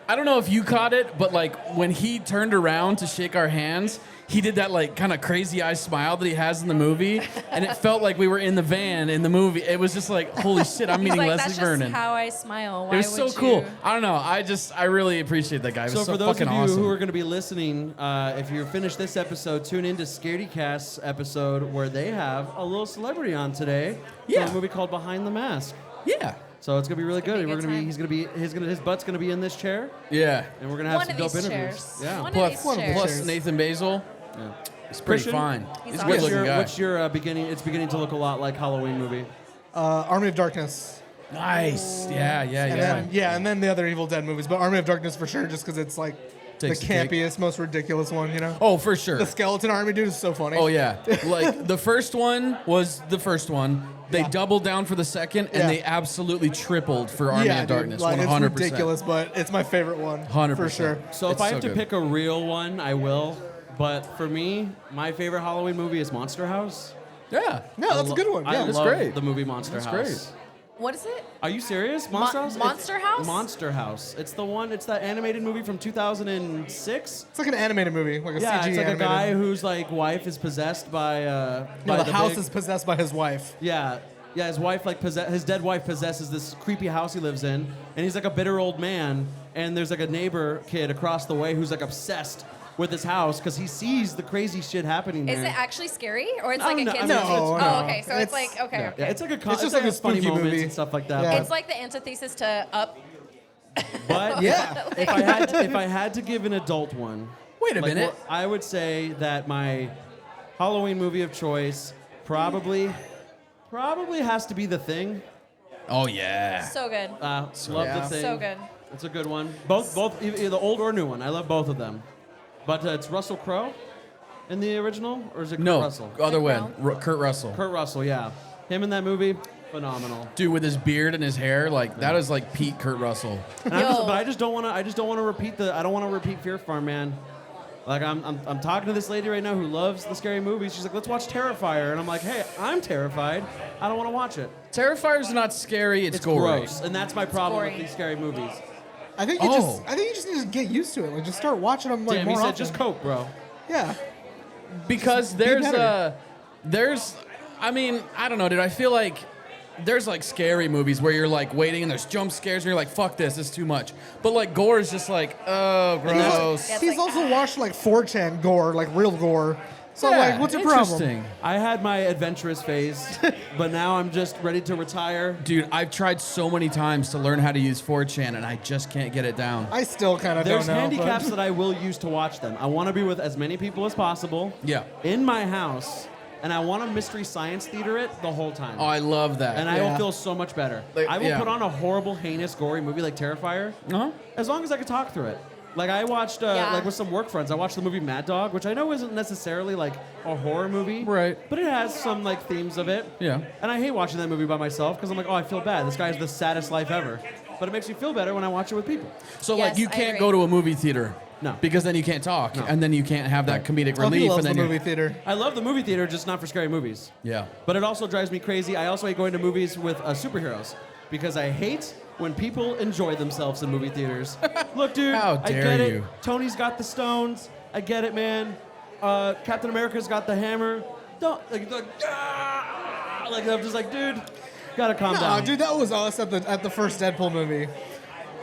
I don't know if you caught it, but like when he turned around to shake our hands, he did that like kind of crazy eye smile that he has in the movie, and it felt like we were in the van in the movie. It was just like, holy shit, I'm He's meeting like, Leslie that's Vernon. just how I smile. Why It was so would cool. you- I don't know. I really appreciate that guy. It was So so for those fucking of you awesome. who are going to be listening, if you're finished this episode, tune into Scaredycast's episode where they have a little celebrity on today. Yeah. For a movie called Behind the Mask. Yeah. So it's gonna be really good. It's We're gonna gonna be be. His butt's gonna be in this chair, Yeah. and we're gonna have One some of dope these interviews. chairs. Yeah. One of Plus, these one of the chairs. plus Nathan Basil. Yeah. He's pretty Christian? fine. He's He's a awesome. good What's looking your, guy. what's your beginning? It's beginning to look a lot like Halloween movie. Army of Darkness. Nice. Yeah, yeah, And yeah. then, and then the other Evil Dead movies, but Army of Darkness for sure, just because it's like Takes the the cake. campiest, most ridiculous one, you know? Oh, for sure. The skeleton army dude is so funny. Oh yeah. Like the first one was the first one. They Yeah. doubled down for the second, and Yeah. they absolutely tripled for Army yeah, of dude, Darkness. like, 100%. It's ridiculous, but it's my favorite one. 100%. For sure. So if It's I so have to good. pick a real one, I will. But for me, my favorite Halloween movie is Monster House. Yeah. No, that's a good one. I Yeah, that's love great. the movie Monster That's House. great. What is it? Are you serious? Monster House? Monster House? Monster House. It's the one. It's that animated movie from 2006. It's like an animated movie, like a Yeah, CG it's like a animated. guy whose like wife is possessed by. No, by the house big- is possessed by his wife. Yeah, yeah. His wife like his dead wife possesses this creepy house he lives in, and he's like a bitter old man. And there's like a neighbor kid across the way who's like obsessed with his house because he sees the crazy shit happening there. Is it actually scary, or it's No, like a no, kid's I mean, movie? no, Oh, no. okay. So it's It's- like okay, Yeah, okay. yeah, it's like a It's just like a funny spooky moments movie. and stuff like that. Yeah. It's like the antithesis to Up. But Yeah. if I had to give an adult one, Wait a like, minute. I would say that my Halloween movie of choice probably has to be The Thing. Oh yeah. So good. Love Yeah. The Thing. So good. It's a good one. Both either the old or new one. I love both of them. But it's Russell Crowe in the original, or is it Kurt No, Russell? other way. Kurt Kurt Russell. Kurt Russell, yeah. Him in that movie, phenomenal. Dude with his beard and his hair, like that is like Pete Kurt Russell. And I just don't want to repeat I don't want to repeat Fear Farm, man. Like I'm talking to this lady right now who loves the scary movies. She's like, let's watch Terrifier, and I'm like, hey, I'm terrified. I don't want to watch it. Terrifier's not scary. It's gory. gross, and that's my problem with gory. these scary movies. I think you just need to get used to it. Like, just start watching them like Damn, more he said often. just Coke, bro. Yeah. Because better. I mean, I don't know, dude. I feel like there's like scary movies where you're like waiting and there's jump scares and you're like, fuck this is too much. But like gore is just like, oh, gross. It's He's like, also watched like 4chan gore, like real gore. So Yeah, like, what's your problem? interesting. I had my adventurous phase, but now I'm just ready to retire. Dude, I've tried so many times to learn how to use 4chan and I just can't get it down. I still kind of don't There's know. handicaps but that I will use to watch them. I want to be with as many people as possible. Yeah. In my house, and I want to mystery science theater it the whole time. Oh, I love that. and I will Yeah. feel so much better. Like, I will yeah. put on a horrible, heinous, gory movie like Terrifier, Uh-huh. as long as I can talk through it. Like I watched, Yeah. like with some work friends, I watched the movie Mad Dog, which I know isn't necessarily like a horror movie, Right. But it has some like themes of it. Yeah. And I hate watching that movie by myself because I'm like, oh, I feel bad. This guy has the saddest life ever. But it makes me feel better when I watch it with people. So Yes, like you I can't agree. go to a movie theater. No. Because then you can't talk. No. And then you can't have that comedic Oh, he relief. loves And then the you're- movie theater. I love the movie theater, just not for scary movies. Yeah. But it also drives me crazy. I also hate going to movies with superheroes because I hate when people enjoy themselves in movie theaters. Look, dude, How I dare get it. you. Tony's got the stones. I get it, man. Captain America's got the hammer. Don't like I'm just like, dude, gotta calm Nah, down. dude, that was us at the first Deadpool movie.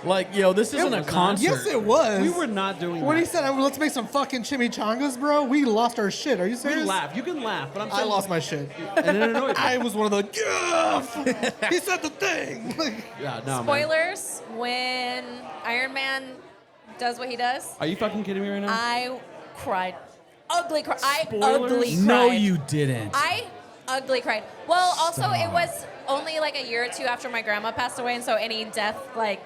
Like, yo, this isn't a was not. concert. Yes, it was. We were not doing When that. he said, "Let's make some fucking chimichangas, bro," we lost our shit. Are you We serious? laugh. You can laugh, but I'm I saying lost my shit. and it annoyed me. I was one of the. Yeah, he said the thing. Yeah, no, man. Spoilers, when Iron Man does what he does, Are you fucking kidding me right now? I cried. Ugly cry. I Spoilers? ugly cried. No, you didn't. I ugly cried. Well, also Stop. it was only like a year or two after my grandma passed away, and so any death like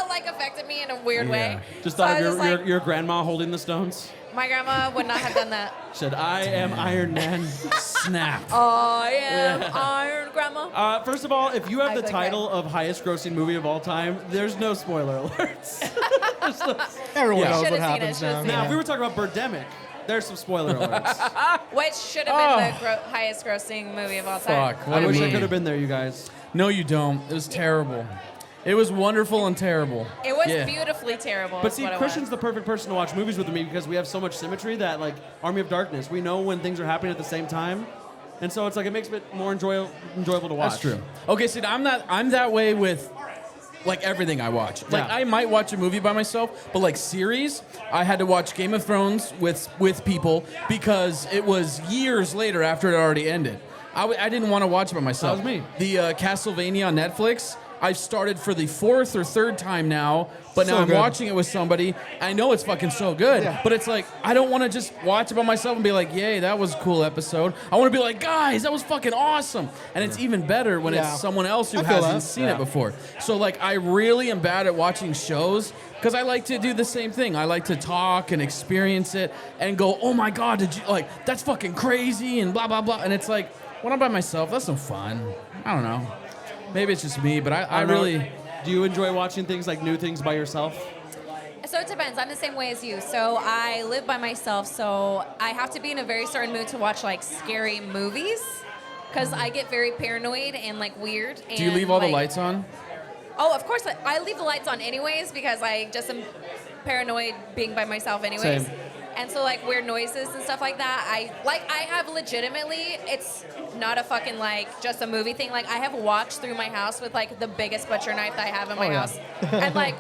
like affected me in a weird way. Just So thought I of was your, like, your grandma holding the stones. my grandma would not have done that. Said, I am Iron Man. Snap. I am Iron Grandma. First of all, if you have I the think title of highest grossing movie of all time, there's no spoiler alerts. Everyone Yeah. knows Should've what seen it, happens should've now. seen Now, it. if we were talking about Birdemic, there's some spoiler alerts. Which should have been the highest grossing movie of all time. Fuck. What I do wish you I mean? could have been there, you guys. No, you don't. It was terrible. It was wonderful and terrible. It was Yeah. beautifully terrible. But is see, what it Christian's was. the perfect person to watch movies with me because we have so much symmetry that, like, Army of Darkness, we know when things are happening at the same time. And so it's like, it makes it more enjoyable to watch. That's true. Okay, see, I'm that way with like everything I watch. Like Yeah. I might watch a movie by myself, but like series, I had to watch Game of Thrones with people because it was years later after it already ended. I didn't want to watch it by myself. That was me. The Castlevania on Netflix, I've started for the fourth or third time now, but now So I'm good. watching it with somebody. I know it's fucking so good, Yeah. but it's like I don't want to just watch it by myself and be like, "Yay, that was a cool episode." I want to be like, "Guys, that was fucking awesome!" And it's even better when Yeah. it's someone else who I feel hasn't that. seen Yeah. it before. So like, I really am bad at watching shows because I like to do the same thing. I like to talk and experience it and go, "Oh my god, did you like? That's fucking crazy!" and blah blah blah. And it's like, when I'm by myself, that's no fun. I don't know. Maybe it's just me, but I don't know. really. Do you enjoy watching things like new things by yourself? So it depends. I'm the same way as you. So I live by myself, so I have to be in a very certain mood to watch like scary movies because I get very paranoid and like weird. Do you leave all the lights on? Oh, of course. I leave the lights on anyways because I just am paranoid being by myself anyways. Same. And so like weird noises and stuff like that, I have legitimately, it's not a fucking like just a movie thing. Like I have walked through my house with like the biggest butcher knife that I have in my yeah. house. And like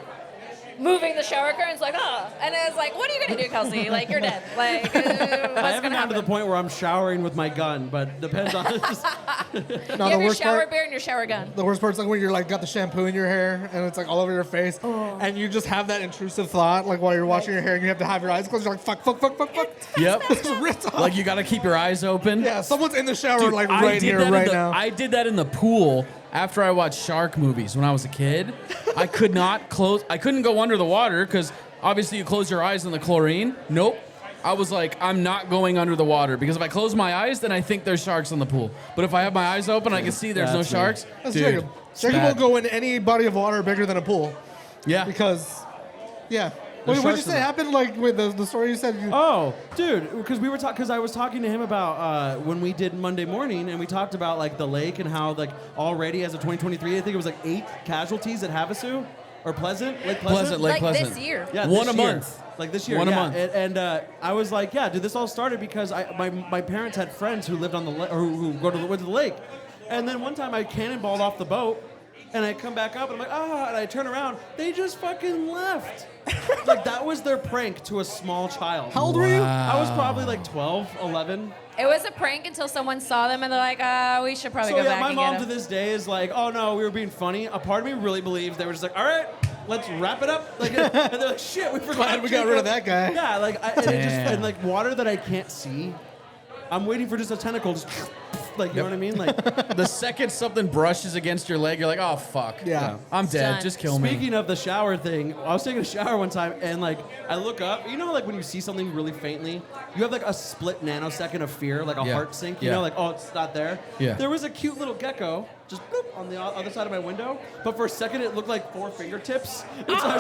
moving the shower curtains like, oh. And it's like, what are you gonna do, Kelsey? Like you're dead. Like what's I gonna haven't gotten to the happen? point where I'm showering with my gun, but depends on. No, You the have your worst shower part. beer and your shower gun. The worst part's like when you're like got the shampoo in your hair and it's like all over your face, and you just have that intrusive thought like while you're washing your hair and you have to have your eyes closed. You're like fuck, fuck, fuck, fuck, fuck. Yep. It's ripped off. Like you got to keep your eyes open. Yeah, someone's in the shower Dude, like I right did here, that in right the- now. I did that in the pool after I watched shark movies when I was a kid. I could not close. I couldn't go under the water because obviously you close your eyes in the chlorine. Nope. I was like, I'm not going under the water because if I close my eyes, then I think there's sharks in the pool. But if I have my eyes open, I can see there's no That's me. sharks. That's Dude, Jacob. it's Jacob will bad. go in any body of water bigger than a pool Yeah. because, yeah. There's What did you sharks say in it. happened like with the story you said? Oh, dude, because I was talking to him about when we did Monday morning, and we talked about like the lake and how like already as of 2023, I think it was like 8 casualties at Havasu or Pleasant, Lake Pleasant, Pleasant. Lake Like Pleasant. this year. Yeah, One this a year. month. Like this year, One a yeah. month. And I was like, yeah, dude, this all started because my parents had friends who lived on the or who went to the lake, and then one time I cannonballed off the boat, and I come back up and I'm like, and I turn around, they just fucking left. Like that was their prank to a small child. How old were you? I was probably like 12, 11. It was a prank until someone saw them and they're like, we should probably So go yeah, back my and mom get to them. this day is like, oh no, we were being funny. A part of me really believes they were just like, all right, let's wrap it up. Like, and they're like, shit, we forgot. Glad we got rid of that guy. Yeah, like, and it just Damn. and like water that I can't see. I'm waiting for just a tentacle, just like you know what I mean. Like, The second something brushes against your leg, you're like, oh fuck. Yeah. I'm dead. Done. Just kill me. speaking of the shower thing, I was taking a shower one time and like I look up. You know, like when you see something really faintly, you have like a split nanosecond of fear, like a Yeah. heart sink. You Yeah. know, like oh, it's not there. Yeah. There was a cute little gecko just boop, on the other side of my window, but for a second it looked like 4 fingertips. And so I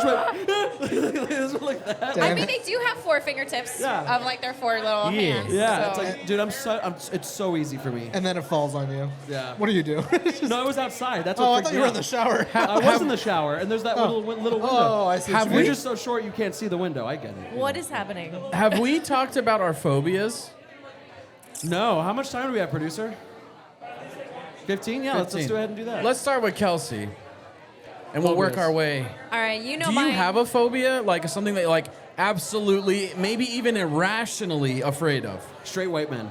just went like that. I Damn mean, it. they do have 4 fingertips Yeah. of like their 4 little Yeah. hands. Yeah, so. it's like, dude, it's so easy for me. And then it falls on you. Yeah. What do you do? No, I was outside. That's what Oh, I freaked thought me you were in out. the shower. I was in the shower, and there's that little window. Oh, I see what Have you You're mean. just so short you can't see the window. I get it. What is happening? Have we talked about our phobias? No. How much time do we have, producer? 15? Yeah, let's 15. go ahead and do that. Let's start with Kelsey, and we'll work Phobias. our way. All right, you know Do mine. you have a phobia, like something that you're like absolutely, maybe even irrationally afraid of? Straight white men.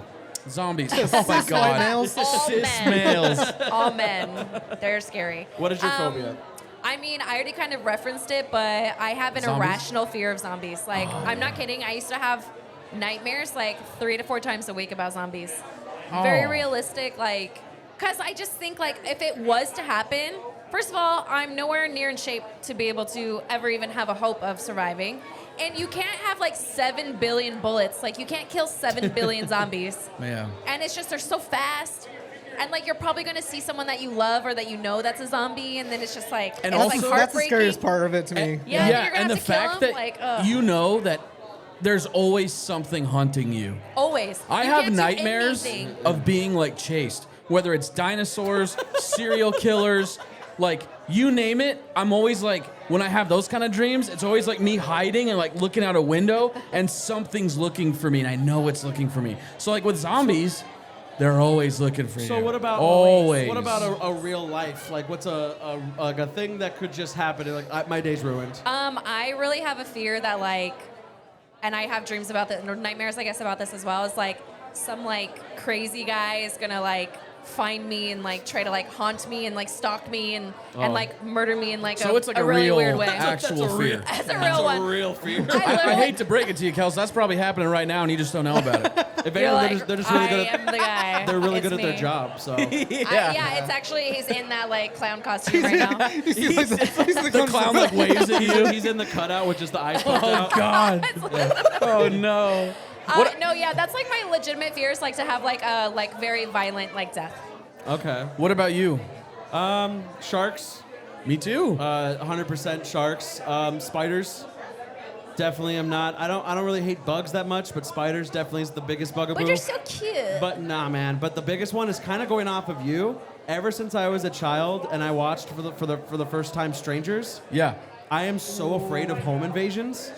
Zombies. Oh my White god. males. All Cis men. males. All men. They're scary. What is your phobia? I mean, I already kind of referenced it, but I have an Zombies? irrational fear of zombies. Like, I'm not kidding. I used to have nightmares like 3 to 4 times a week about zombies. Very Oh. realistic, like, because I just think, like, if it was to happen, first of all, I'm nowhere near in shape to be able to ever even have a hope of surviving. And you can't have, like, 7 billion bullets. Like, you can't kill 7 billion zombies. Yeah. And it's just, they're so fast. And, like, you're probably going to see someone that you love or that you know that's a zombie. And then it's just, like, And it's, also- like, That's the heartbreaking. scariest part of it to me. Yeah, you're gonna and the have to kill fact them, that like, ugh. you know that there's always something hunting you. Always. I You have can't do nightmares anything. of being like chased, whether it's dinosaurs, serial killers, like you name it. I'm always like, when I have those kind of dreams, it's always like me hiding and like looking out a window and something's looking for me and I know it's looking for me. So like with zombies, they're always looking for you. So what about always? What about a real life? Like what's a thing that could just happen? Like my day's ruined. I really have a fear that, like, and I have dreams about this, or nightmares, I guess, about this as well, is like some like crazy guy is gonna like find me and like try to like haunt me and like stalk me and like murder me in like So it's like a really real weird way. actual fear. That's a real one. real fear. I I literally- hate to break it to you, Kels. That's probably happening right now, and you just don't know about it. If You're anything, like, they're just really good I at am the guy. they're really It's good at their me. job. So Yeah, it's actually, he's in that like clown costume right now. He's the The clown like waves at you. he's in the cutout with just the eyes popped Oh out. God. Oh no. No, yeah, that's like my legitimate fears, like to have like a like very violent like death. Okay. What about you? Sharks. Me too. 100% sharks. Spiders. Definitely am not. I don't really hate bugs that much, but spiders definitely is the biggest bugaboo. But you're so cute. But nah, man. But the biggest one is kind of going off of you. Ever since I was a child and I watched for the first time Strangers, Yeah. I am so afraid of home invasions.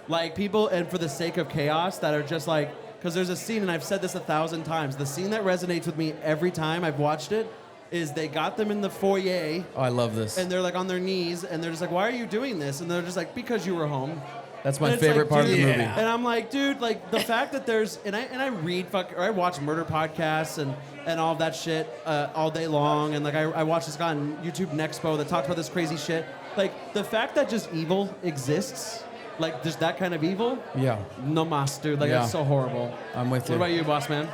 Like people, and for the sake of chaos, that are just like, because there's a scene, and I've said this 1,000 times. The scene that resonates with me every time I've watched it is they got them in the foyer, Oh, I love this. and they're like on their knees, and they're just like, "Why are you doing this?" And they're just like, "Because you were home." That's my And it's favorite like, part of the dude- movie. And I'm like, dude, like the fact that there's and I read or I watch murder podcasts and all of that shit all day long, and like I watch this guy on YouTube Nexpo that talks about this crazy shit. Like the fact that just evil exists, like just that kind of evil, Yeah. no mas, dude. Like Yeah. it's so horrible. I'm with What you. about you, boss man?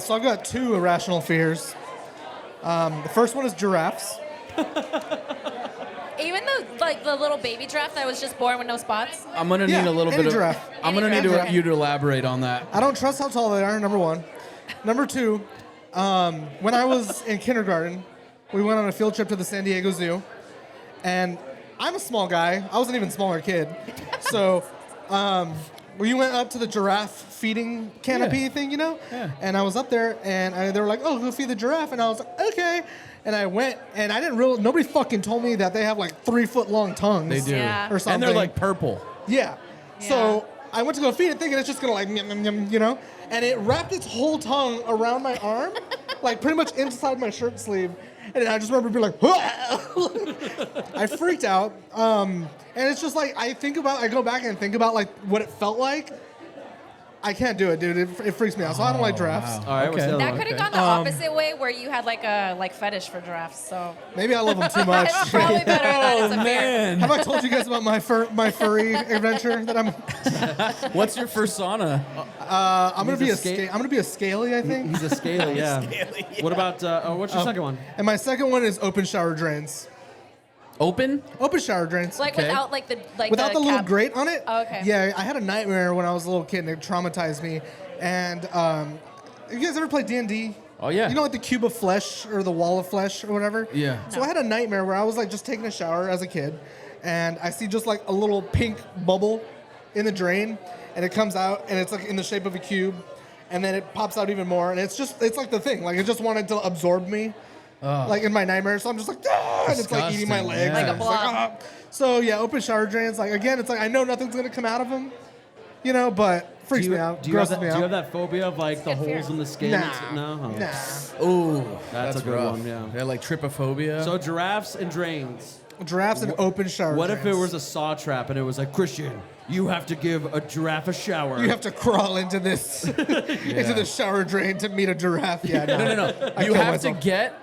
So I've got 2 irrational fears. The first one is giraffes. Even though, like, the little baby giraffe that was just born with no spots. I'm gonna Yeah, need a little any bit of. giraffe. I'm Any gonna need giraffe. you to elaborate on that. I don't trust how tall they are, number 1. Number 2, when I was in kindergarten, we went on a field trip to the San Diego Zoo. And I'm a small guy. I was an even smaller kid. So we went up to the giraffe feeding canopy thing, you know? Yeah. And I was up there, and they were like, "Oh, go feed the giraffe," and I was like, "Okay." And I went, and I didn't realize, nobody fucking told me that they have like 3-foot long tongues. They do. Yeah. Or something. And they're like purple. Yeah. Yeah. So I went to go feed it thinking it's just gonna like, yum, yum, yum, you know? And it wrapped its whole tongue around my arm, like pretty much inside my shirt sleeve. And I just remember being like, I freaked out. And it's just like, I go back and think about like what it felt like. I can't do it, dude. It freaks me out. So I don't like giraffes. All right, what's the other That one? could have gone the opposite way, where you had like a fetish for giraffes. So Maybe I love them too much. it's probably better that it's a bear. Man. Have I told you guys about my furry adventure that I'm What's your fursona? I'm gonna He's be a I'm gonna be a scaly, I think. He's a scaly, yeah. What about, what's your second one? And my second one is open shower drains. Open? Open shower drains. Like Okay. without like the Without the little cap. grate on it. Oh, okay. Yeah, I had a nightmare when I was a little kid, and it traumatized me. And you guys ever play D&D? Oh, yeah. You know, like the cube of flesh or the wall of flesh or whatever? Yeah. So I had a nightmare where I was like just taking a shower as a kid, and I see just like a little pink bubble in the drain, and it comes out, and it's like in the shape of a cube, and then it pops out even more, and it's like the thing. Like it just wanted to absorb me. Like in my nightmare, so I'm just like, ah, and it's like eating my Disgusting, legs. yeah. Like a and it's like, blob. ah. So yeah, open shower drains. Like again, it's like I know nothing's gonna come out of them, you know, but freaks me out, Do you have grosses that, me do you out. have that phobia of like the Good fear. holes in the skin? Nah, No? Oh. nah. Ooh, That's a good rough. one, yeah. Yeah, like trypophobia. So giraffes and drains. Giraffes and open shower. What drains. if it was a saw trap and it was like, Christian, you have to give a giraffe a shower. You have to crawl into this into the shower drain to meet a giraffe? Yeah, no. no. I You kill have to myself. get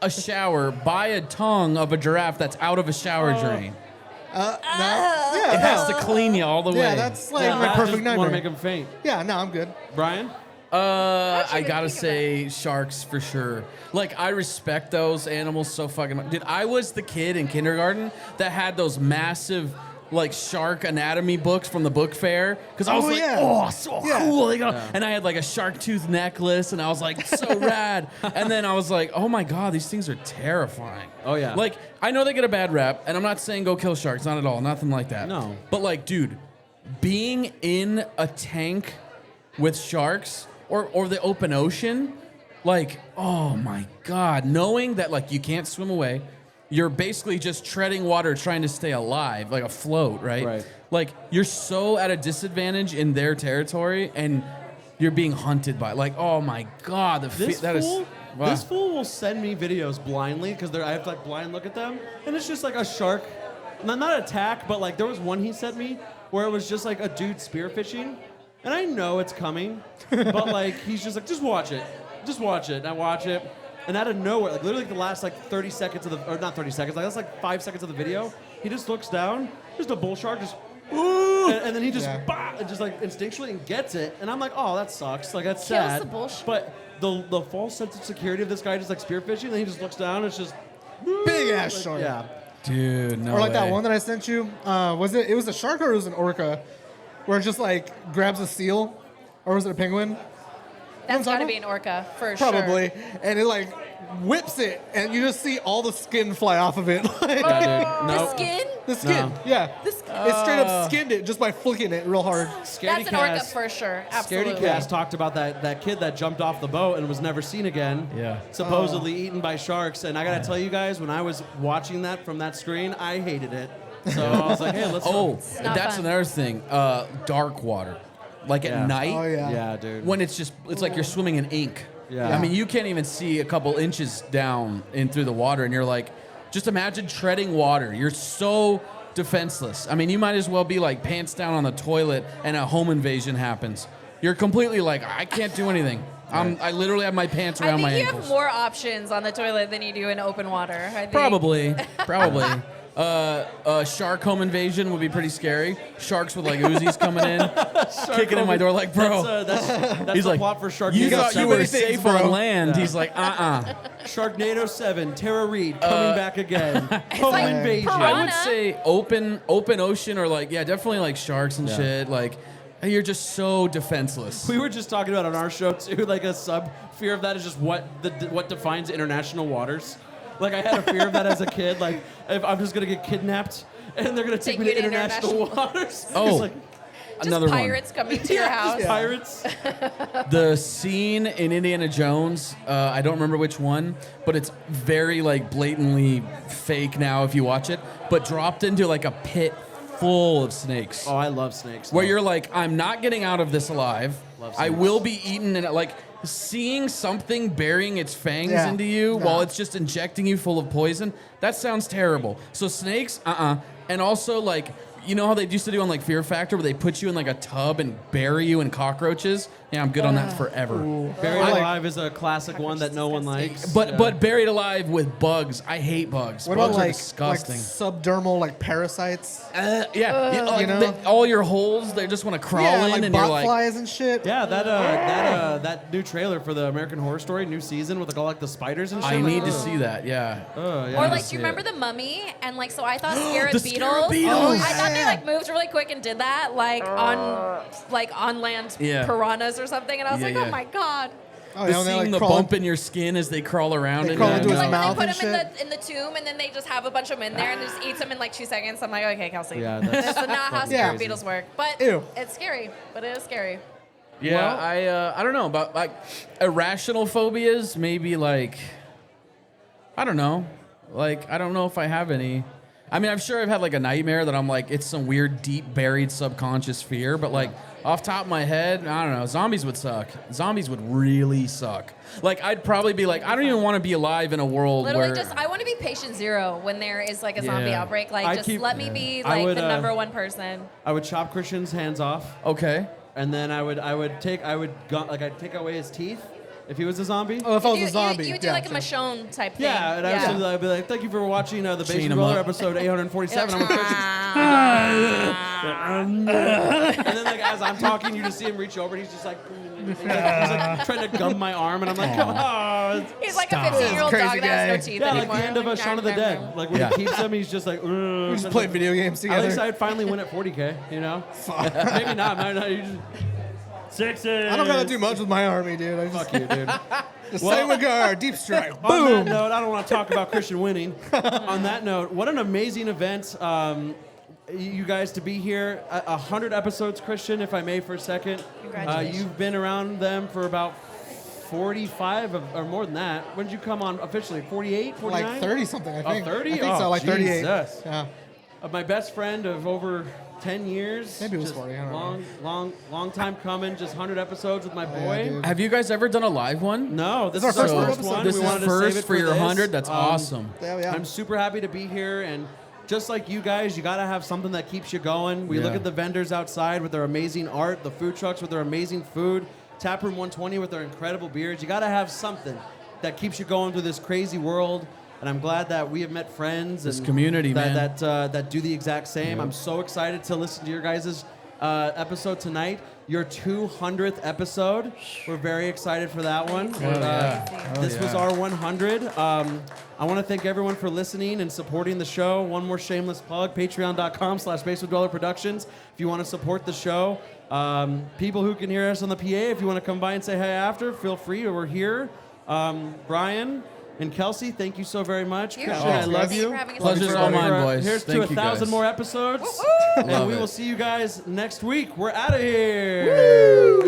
a shower by a tongue of a giraffe that's out of a shower drain. No. It Yeah, has no. to clean you all the way. Yeah, that's like my I perfect just nightmare. want to make him faint. Yeah, no, I'm good. Brian? I gotta say sharks for sure. Like, I respect those animals so fucking much. Dude, I was the kid in kindergarten that had those massive, like, shark anatomy books from the book fair. Because I was Oh, like, yeah. oh, so Yeah. cool. And I had, like, a shark tooth necklace, and I was like, so rad. And then I was like, oh my God, these things are terrifying. Oh, yeah. Like, I know they get a bad rap, and I'm not saying go kill sharks, not at all, nothing like that. No. But, like, dude, being in a tank with sharks or the open ocean, like, oh my God, knowing that like you can't swim away, you're basically just treading water trying to stay alive, like afloat, right? Right. Like you're so at a disadvantage in their territory and you're being hunted by, like, oh my God, This that is fool, wow. this fool will send me videos blindly because I have to like blind look at them, and it's just like a shark, not attack, but like there was one he sent me where it was just like a dude spearfishing, and I know it's coming, but like he's just like, just watch it, and I watch it, and out of nowhere, like literally the last like 30 seconds of the, or not 30 seconds, like that's like 5 seconds of the video, he just looks down, just a bull shark, just. And then he just and just like instinctually and gets it, and I'm like, oh, that sucks. Like that's Kills sad. the bullshit. But the false sense of security of this guy just like spearfishing, and then he just looks down, and it's just Big ass like, shark. yeah. Dude, no Or like that way. one that I sent you. Was it? It was a shark or it was an orca, where it just like grabs a seal, or was it a penguin? That's got to talking be an orca for Probably. sure. And it like whips it, and you just see all the skin fly off of it. Like, Yeah, dude. The No. skin? the skin. No. Yeah. It straight up skinned it just by flicking it real hard. That's an orca for sure. Absolutely. Scaredy Cast talked about that kid that jumped off the boat and was never seen again. Yeah. Supposedly eaten by sharks. And I gotta tell you guys, when I was watching that from that screen, I hated it. So I was like, hey, let's. Oh, not that's fun. another thing. Dark water. Like Yeah. at night. Oh yeah. Yeah, dude. When it's like you're swimming in ink. Yeah. I mean, you can't even see a couple inches down in through the water, and you're like, just imagine treading water. You're so defenseless. I mean, you might as well be like pants down on the toilet, and a home invasion happens. You're completely like, I can't do anything. I literally have my pants I around think my you ankles. have more options on the toilet than you do in open water. I think. Probably. Shark home invasion would be pretty scary. Sharks with like Uzis coming in, kicking in my door like, bro. That's He's the like, plot for Sharknado you thought 7. you were many things, safe bro. on land. Yeah. He's like, Sharknado 7, Tara Reid coming back again. Home like invasion. piranha. I would say open ocean or like, yeah, definitely like sharks and shit. Like, you're just so defenseless. We were just talking about on our show too, like a sub fear of that is just what defines international waters. Like I had a fear of that as a kid. Like if I'm just gonna get kidnapped and they're gonna take me you to to international international waters. Oh. It's like, Just Another one. pirates coming to your house. Pirates. The scene in Indiana Jones, I don't remember which one, but it's very like blatantly fake now if you watch it, but dropped into like a pit full of snakes. Oh, I love snakes. Where you're like, I'm not getting out of this alive. Love I snakes. will be eaten, and like seeing something burying its fangs into you while it's just injecting you full of poison. That sounds terrible. So snakes, and also like. You know how they used to do on like Fear Factor where they put you in like a tub and bury you in cockroaches? Yeah, I'm good on that forever. Buried Alive is a classic one that no one likes. But buried alive with bugs. I hate bugs. What Bugs about are like disgusting. subdermal like parasites? Like know? all your holes, they just want to crawl Yeah, in, like and you're bot like, flies and shit. Yeah, that new trailer for the American Horror Story new season with like all like the spiders and shit. I like, need to ugh. see that. Yeah. Oh, yeah. Or like, do you remember the Mummy? And like, so I thought scarab The beetles. scarab beetles! I thought they Yeah. like moved really quick and did that, like on land piranhas or something. And I was Yeah, like, yeah. oh my god. Oh, The yeah, and they, seeing like, the crawl bump in your skin as they crawl around. They in crawl your into his Like mouth when they and put them shit. in the tomb, and then they just have a bunch of them in there and just eats them in like 2 seconds. I'm like, okay, Kelsey. Yeah, that's That's not how fucking scarab crazy. beetles work. But Ew. it's scary. But it is scary. Yeah, Well- I don't know about like irrational phobias. Maybe like I don't know. Like I don't know if I have any. I mean, I'm sure I've had like a nightmare that I'm like it's some weird, deep buried subconscious fear. But like off top of my head, I don't know. Zombies would suck. Zombies would really suck. Like I'd probably be like, I don't even want to be alive in a world Literally, where. just I want to be patient zero when there is like a zombie Yeah. outbreak. Like, I just keep- let me be I like would, the number one person. I would chop Christian's hands off, Okay. and then I'd take away his teeth if he was a zombie. Oh, if I was You a zombie. you would do yeah, like a sure. Michonne type thing. Yeah, and I'd be like, thank you for watching the Chain Basement 'em Dweller up. episode 847. I'm a Christian. Ah. And then like as I'm talking, you just see him reach over, and he's just like, he's like trying to gum my arm, and I'm like, come on. He's like a 15-year-old Crazy dog that has no guy. teeth Yeah, like anymore. the end of a Shaun of the Dead. Like when Yeah. he keeps them, he's just like, We just play video games At least together. I'd finally win at 40K, you know? Maybe not. You just, sixes. I don't gotta do much with my army, dude. I just, Fuck you, dude. just say Wagar, deep strike, On that boom. note, I don't want to talk about Christian winning. On that note, what an amazing event. You guys to be here. 100 episodes, Christian, if I may for a second. Congratulations. You've been around them for about 45 or more than that. When did you come on officially? 48, 49? Like 30 something, I Oh, think. 30? I think Oh, so, like 38. Jesus. Yeah. My best friend of over 10 years. Maybe it was Just 40, I don't know. long time coming. Just 100 episodes with my boy. dude. Have you guys ever done a live one? No, this This is is our our first first one. This We is wanted to save first it for your this. 100. That's awesome. Yeah. I'm super happy to be here, and just like you guys, you got to have something that keeps you going. We look Yeah. at the vendors outside with their amazing art, the food trucks with their amazing food, Taproom 120 with their incredible beers. You got to have something that keeps you going through this crazy world. And I'm glad that we have met friends This and community, man. that do the exact same. I'm so excited to listen to your guys' episode tonight. Your 200th episode. We're very excited for that one. This was our 100. I want to thank everyone for listening and supporting the show. One more shameless plug, patreon.com/basementdweller productions. If you want to support the show. People who can hear us on the PA, if you want to come by and say hi after, feel free. We're here. Brian and Kelsey, thank you so very much. You're Christian, welcome. I love Thank you you. for having us. Pleasure's Thank all you. mine, boys. Here's Thank to you 1,000 guys. more episodes. And Love we it. will see you guys next week. We're out of here. Yeah.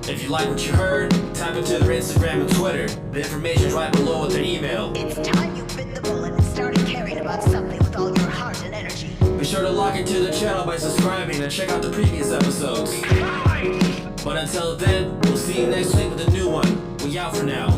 If you like what you heard, type into their Instagram and Twitter. The information's right below with their email. It's time you bit the bullet and started caring about something with all your heart and energy. Be sure to log into the channel by subscribing and check out the previous episodes. But until then, we'll see you next week with a new one. We out for now.